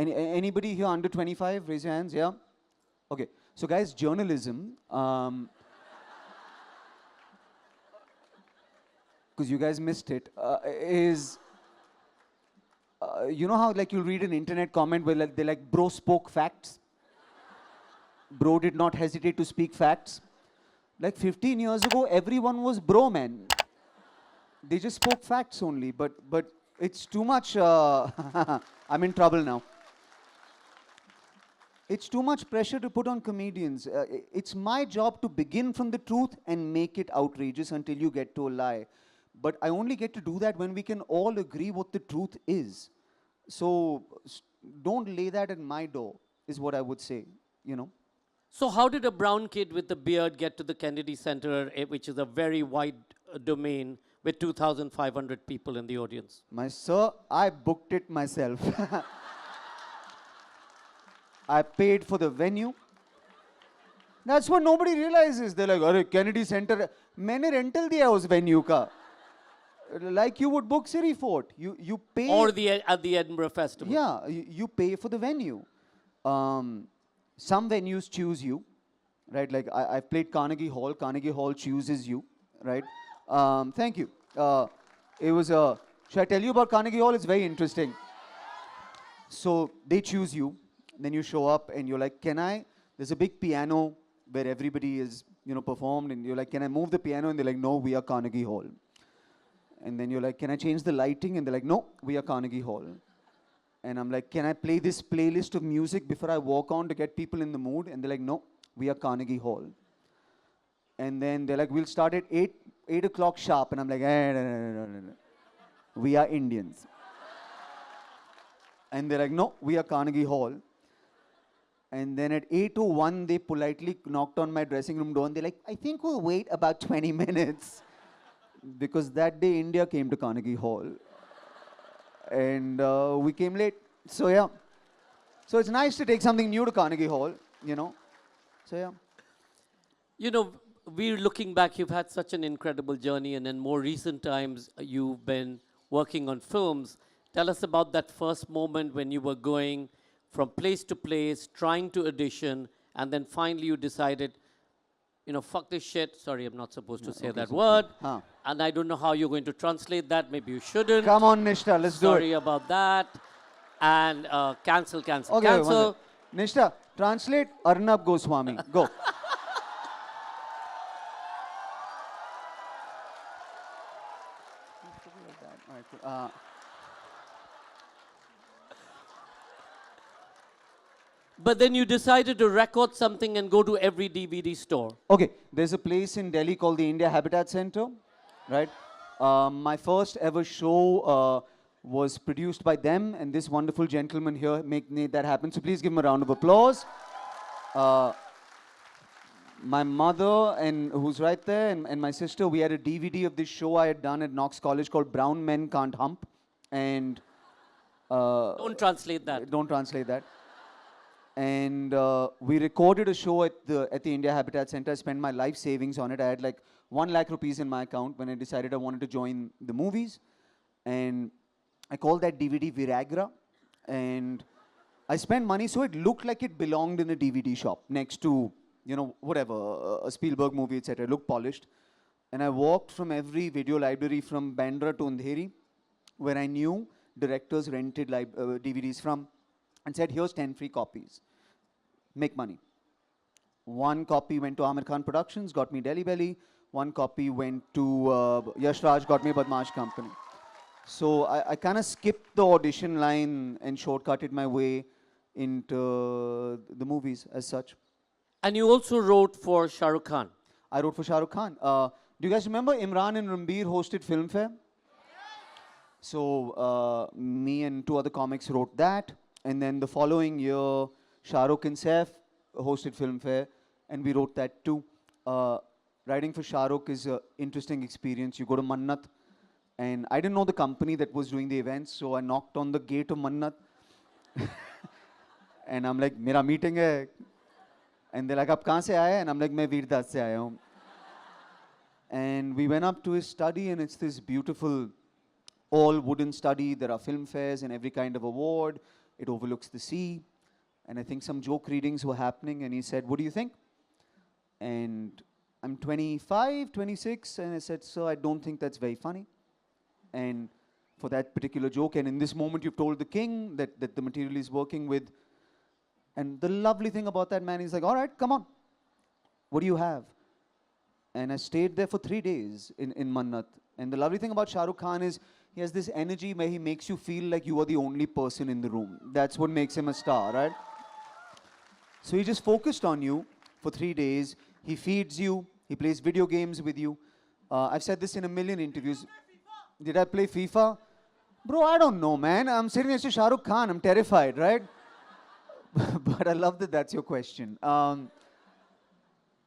Anybody here under 25? Raise your hands. Yeah. Okay. So guys, journalism. Because you guys missed it. Is you know how like you'll read an internet comment where like, they're like, bro spoke facts. Bro did not hesitate to speak facts. Like 15 years ago, everyone was bro, man. They just spoke facts only, but it's too much. I'm in trouble now. It's too much pressure to put on comedians. It's my job to begin from the truth and make it outrageous until you get to a lie. But I only get to do that when we can all agree what the truth is. So don't lay that at my door, is what I would say, you know. So how did a brown kid with a beard get to the Kennedy Center, which is a very wide domain with 2,500 people in the audience? My sir, I booked it myself. I paid for the venue. That's what nobody realizes. They're like, "Arey, Kennedy Center, मैंने rental दिया उस venue का." Like you would book City Fort. You pay. Or at the Edinburgh Festival. Yeah, you pay for the venue. Some venues choose you, right? Like I've played Carnegie Hall. Carnegie Hall chooses you, right? Thank you. It was should I tell you about Carnegie Hall? It's very interesting. So they choose you. Then you show up and you're like, can I? There's a big piano where everybody is, you know, performed, and you're like, can I move the piano? And they're like, no, we are Carnegie Hall. And then you're like, can I change the lighting? And they're like, no, we are Carnegie Hall. And I'm like, can I play this playlist of music before I walk on to get people in the mood? And they're like, no, we are Carnegie Hall. And then they're like, we'll start at 8 o'clock sharp. And I'm like, no. We are Indians. And they're like, no, we are Carnegie Hall. And then at 8:01, they politely knocked on my dressing room door and they're like, I think we'll wait about 20 minutes. Because that day, India came to Carnegie Hall. And we came late. So, yeah. So, it's nice to take something new to Carnegie Hall, you know. So, yeah. You know, we're looking back, you've had such an incredible journey, and in more recent times, you've been working on films. Tell us about that first moment when you were going from place to place, trying to audition, and then finally you decided, you know, fuck this shit. Sorry, I'm not supposed to say that word. Huh. And I don't know how you're going to translate that. Maybe you shouldn't. Come on, Nishta, let's do it. Sorry about that. And cancel. Okay, cancel. Nishta, translate Arnab Goswami. Go. But then you decided to record something and go to every DVD store. Okay, there's a place in Delhi called the India Habitat Center, right? My first ever show was produced by them, and this wonderful gentleman here made that happen. So please give him a round of applause. My mother, and who's right there, and my sister, we had a DVD of this show I had done at Knox College called Brown Men Can't Hump. And don't translate that. Don't translate that. And we recorded a show at the India Habitat Center. I spent my life savings on it. I had like 1 lakh rupees in my account when I decided I wanted to join the movies. And I called that DVD Viragra. And I spent money so it looked like it belonged in a DVD shop next to, you know, whatever, a Spielberg movie, etc. It looked polished. And I walked from every video library from Bandra to Andheri, where I knew directors rented DVDs from, and said, here's 10 free copies. Make money. 1 copy went to Amir Khan Productions, got me Delhi Belly. 1 copy went to Yash Raj, got me Badmash Company. So I kind of skipped the audition line and shortcutted my way into the movies as such. And you also wrote for Shah Rukh Khan. I wrote for Shah Rukh Khan. Do you guys remember Imran and Ranbir hosted Filmfare? So me and 2 other comics wrote that. And then the following year, Shah Rukh and Saif hosted Filmfare, and we wrote that too. Writing for Shah Rukh is an interesting experience. You go to Mannat, and I didn't know the company that was doing the events, so I knocked on the gate of Mannat. And I'm like, mera meeting hai. And they're like, aap kahan se aaye? And I'm like, main Veerdas se aaya hoon. And we went up to his study, and it's this beautiful all wooden study. There are film fairs and every kind of award. It overlooks the sea. And I think some joke readings were happening, and he said, "What do you think?" And I'm 25, 26, and I said, "Sir, I don't think that's very funny." And for that particular joke, and in this moment, you've told the king that the material he's working with. And the lovely thing about that man is like, "All right, come on. What do you have?" And I stayed there for 3 days in Mannat. And the lovely thing about Shah Rukh Khan is he has this energy where he makes you feel like you are the only person in the room. That's what makes him a star, right? So he just focused on you for 3 days. He feeds you. He plays video games with you. I've said this in a million interviews. Did I play FIFA? Bro, I don't know, man. I'm sitting next to Shah Rukh Khan. I'm terrified, right? But I love that that's your question.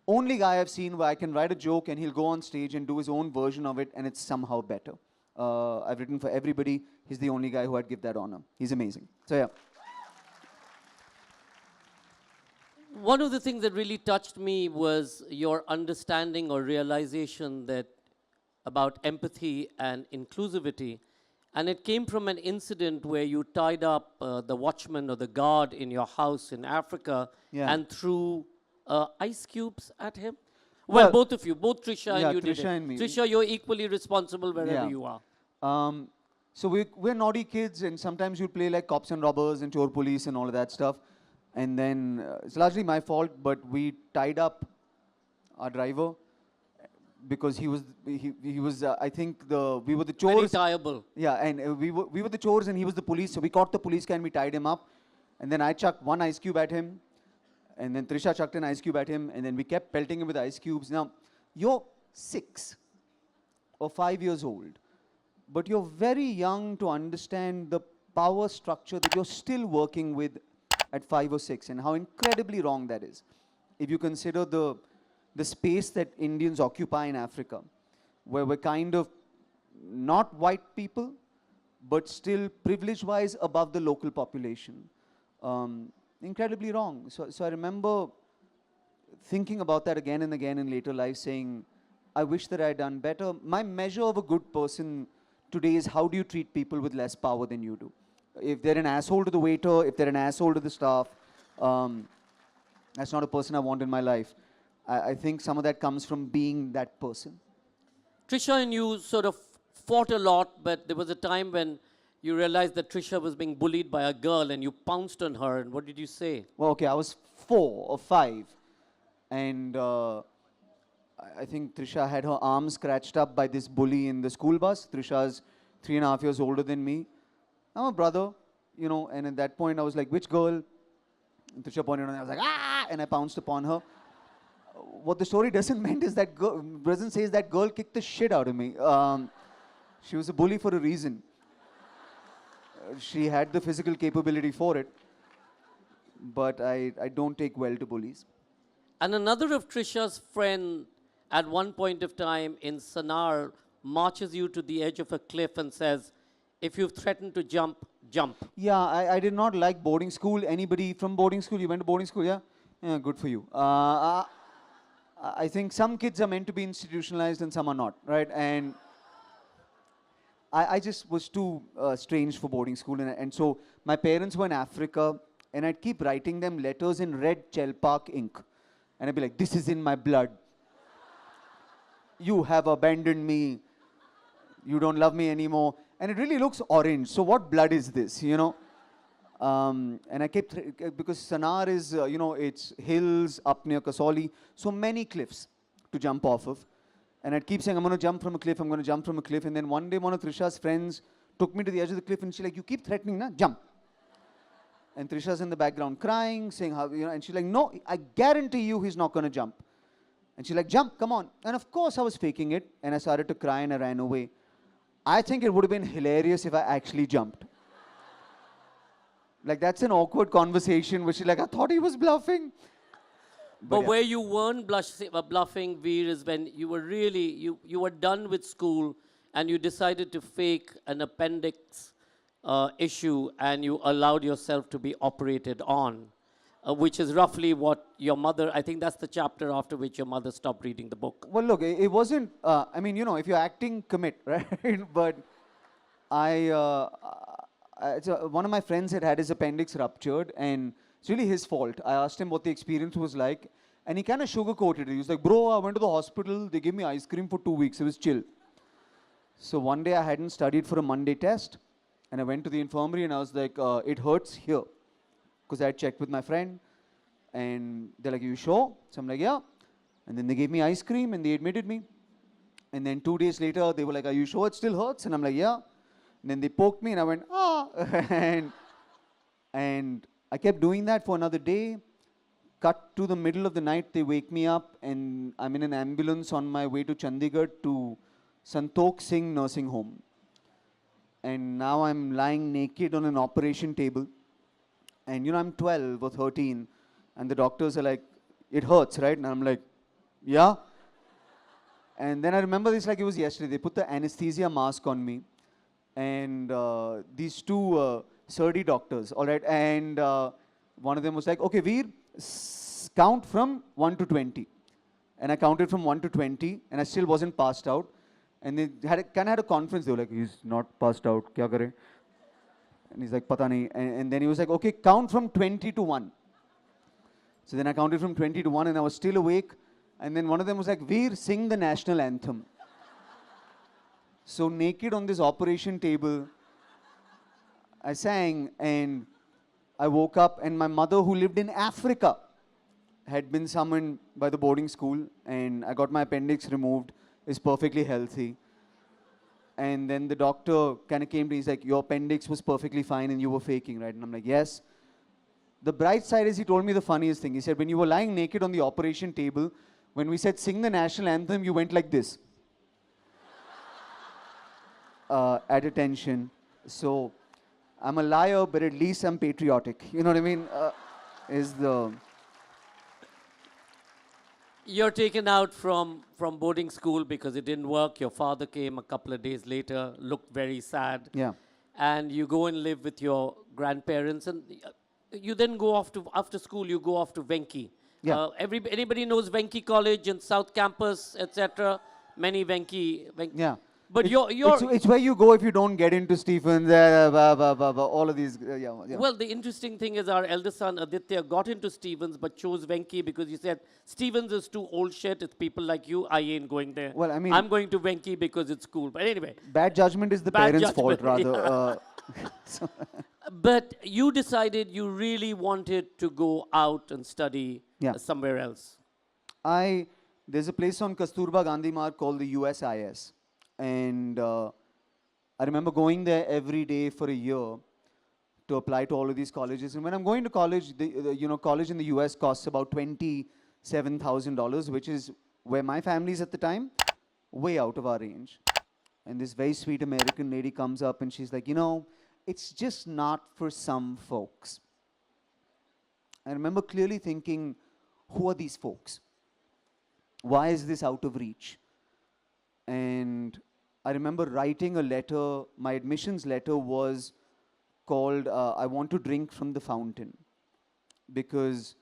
Only guy I've seen where I can write a joke and he'll go on stage and do his own version of it and it's somehow better. I've written for everybody. He's the only guy who I'd give that honor. He's amazing. So yeah. One of the things that really touched me was your understanding or realization that about empathy and inclusivity. And it came from an incident where you tied up the watchman or the guard in your house in Africa and threw ice cubes at him. Well, both of you, both Trisha and you did it. And me. Trisha, you're equally responsible wherever you are. So we're naughty kids, and sometimes you play like cops and robbers and chore police and all of that stuff. And then it's largely my fault, but we tied up our driver because he was I think we were the chores. Very tieable. Yeah, and we were the chores and he was the police. So we caught the police guy and we tied him up. And then I chucked one ice cube at him. And then Trisha chucked an ice cube at him. And then we kept pelting him with ice cubes. Now, you're 6 or 5 years old. But you're very young to understand the power structure that you're still working with at 5 or 6 and how incredibly wrong that is. If you consider the space that Indians occupy in Africa, where we're kind of not white people, but still privilege-wise above the local population. Incredibly wrong. So I remember thinking about that again and again in later life, saying, I wish that I had done better. My measure of a good person today is how do you treat people with less power than you do. If they're an asshole to the waiter, if they're an asshole to the staff, that's not a person I want in my life. I think some of that comes from being that person. Trisha and you sort of fought a lot, but there was a time when you realized that Trisha was being bullied by a girl and you pounced on her. And what did you say? Well, okay, I was 4 or 5. And I think Trisha had her arm scratched up by this bully in the school bus. Trisha's 3.5 years older than me. I'm a brother, you know, and at that point I was like, which girl? And Trisha pointed on, I was like, ah! And I pounced upon her. What the story doesn't say is that girl kicked the shit out of me. She was a bully for a reason. She had the physical capability for it. But I don't take well to bullies. And another of Trisha's friend at one point of time in Sanar marches you to the edge of a cliff and says, if you've threatened to jump, jump. Yeah, I did not like boarding school. Anybody from boarding school? You went to boarding school, yeah? Yeah, good for you. I think some kids are meant to be institutionalized and some are not, right? And I just was too strange for boarding school. And so my parents were in Africa and I'd keep writing them letters in red Chelpak ink. And I'd be like, this is in my blood. You have abandoned me. You don't love me anymore. And it really looks orange. So what blood is this, you know? And I kept, because Sanar is, you know, it's hills up near Kasauli. So many cliffs to jump off of. And I'd keep saying, I'm going to jump from a cliff, I'm going to jump from a cliff. And then one day, one of Trisha's friends took me to the edge of the cliff and she's like, you keep threatening, na? Jump. And Trisha's in the background crying, saying, how, you know, and she's like, no, I guarantee you he's not going to jump. And she's like, jump, come on. And of course I was faking it. And I started to cry and I ran away. I think it would have been hilarious if I actually jumped. Like, that's an awkward conversation where she's like, I thought he was bluffing. But yeah. Where you weren't bluffing, Vir, is when you were really, you were done with school and you decided to fake an appendix issue and you allowed yourself to be operated on, which is roughly what your mother, I think that's the chapter after which your mother stopped reading the book. Well, look, it wasn't, I mean, you know, if you're acting, commit, right? But I one of my friends had his appendix ruptured, and it's really his fault. I asked him what the experience was like, and he kind of sugarcoated it. He was like, "Bro, I went to the hospital. They gave me ice cream for 2 weeks. It was chill." So one day I hadn't studied for a Monday test, and I went to the infirmary, and I was like, "It hurts here," because I had checked with my friend, and they're like, "Are you sure?" So I'm like, "Yeah." And then they gave me ice cream, and they admitted me. And then 2 days later, they were like, "Are you sure it still hurts?" And I'm like, "Yeah." And then they poked me, and I went, "Ah." and I kept doing that for another day. Cut to the middle of the night, they wake me up, and I'm in an ambulance on my way to Chandigarh to Santokh Singh Nursing Home. And now I'm lying naked on an operation table. And I'm 12 or 13, and the doctors are like, "It hurts, right?" And I'm like, "Yeah." And then I remember this like it was yesterday. They put the anesthesia mask on me, and these two surdy doctors, all right, and one of them was like, "Okay, Veer, count from 1 to 20. And I counted from 1 to 20, and I still wasn't passed out. And they kind of had a conference. They were like, "He's not passed out. Kya kare?" And he's like, "Pata nahi." And then he was like, "Okay, count from 20 to 1. So then I counted from 20 to 1, and I was still awake. And then one of them was like, "Veer, sing the national anthem." So naked on this operation table, I sang, and I woke up, and my mother, who lived in Africa, had been summoned by the boarding school, and I got my appendix removed, is perfectly healthy. And then the doctor kind of came to me, he's like, "Your appendix was perfectly fine and you were faking, right?" And I'm like, "Yes." The bright side is he told me the funniest thing. He said, "When you were lying naked on the operation table, when we said sing the national anthem, you went like this." At attention. So I'm a liar, but at least I'm patriotic. You know what I mean? Is the... You're taken out from boarding school because it didn't work. Your father came a couple of days later, looked very sad. Yeah. And you go and live with your grandparents. And you then go off to, after school, you go off to Venki. Yeah. Anybody knows Venki College and South Campus, etc.? Many Venki. Yeah. But it's where you go if you don't get into Stephens, all of these. Yeah. Well, the interesting thing is our eldest son, Aditya, got into Stevens but chose Venki because he said, "Stevens is too old shit. It's people like you. I ain't going there. Well, I mean... I'm going to Venki because it's cool." But anyway. Bad judgment is the Bad parents' fault, judgment, rather. But you decided you really wanted to go out and study somewhere else. There's a place on Kasturba Gandhi Marg called the USIS. And I remember going there every day for a year to apply to all of these colleges. And when I'm going to college, college in the US costs about $27,000, which is where my family is at the time, way out of our range. And this very sweet American lady comes up and she's like, "It's just not for some folks." I remember clearly thinking, who are these folks? Why is this out of reach? And I remember writing a letter. My admissions letter was called, "I want to drink from the fountain." Because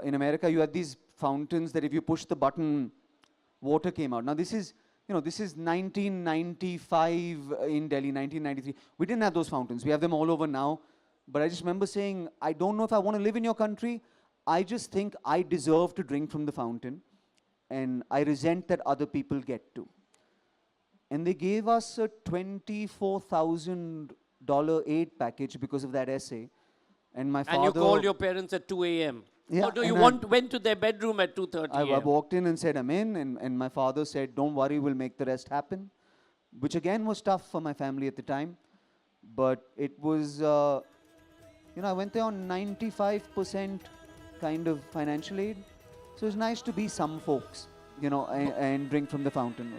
in America, you had these fountains that if you push the button, water came out. Now this is 1995 in Delhi, 1993. We didn't have those fountains. We have them all over now. But I just remember saying, I don't know if I want to live in your country. I just think I deserve to drink from the fountain. And I resent that other people get to. And they gave us a $24,000 aid package because of that essay. And my father... And you called your parents at 2 a.m. Yeah, Or do you went to their bedroom at 2:30 I a.m.? walked in and said, "I'm in." And my father said, "Don't worry, we'll make the rest happen." Which again was tough for my family at the time. But it was, I went there on 95% kind of financial aid. So it's nice to be some folks, and drink from the fountain.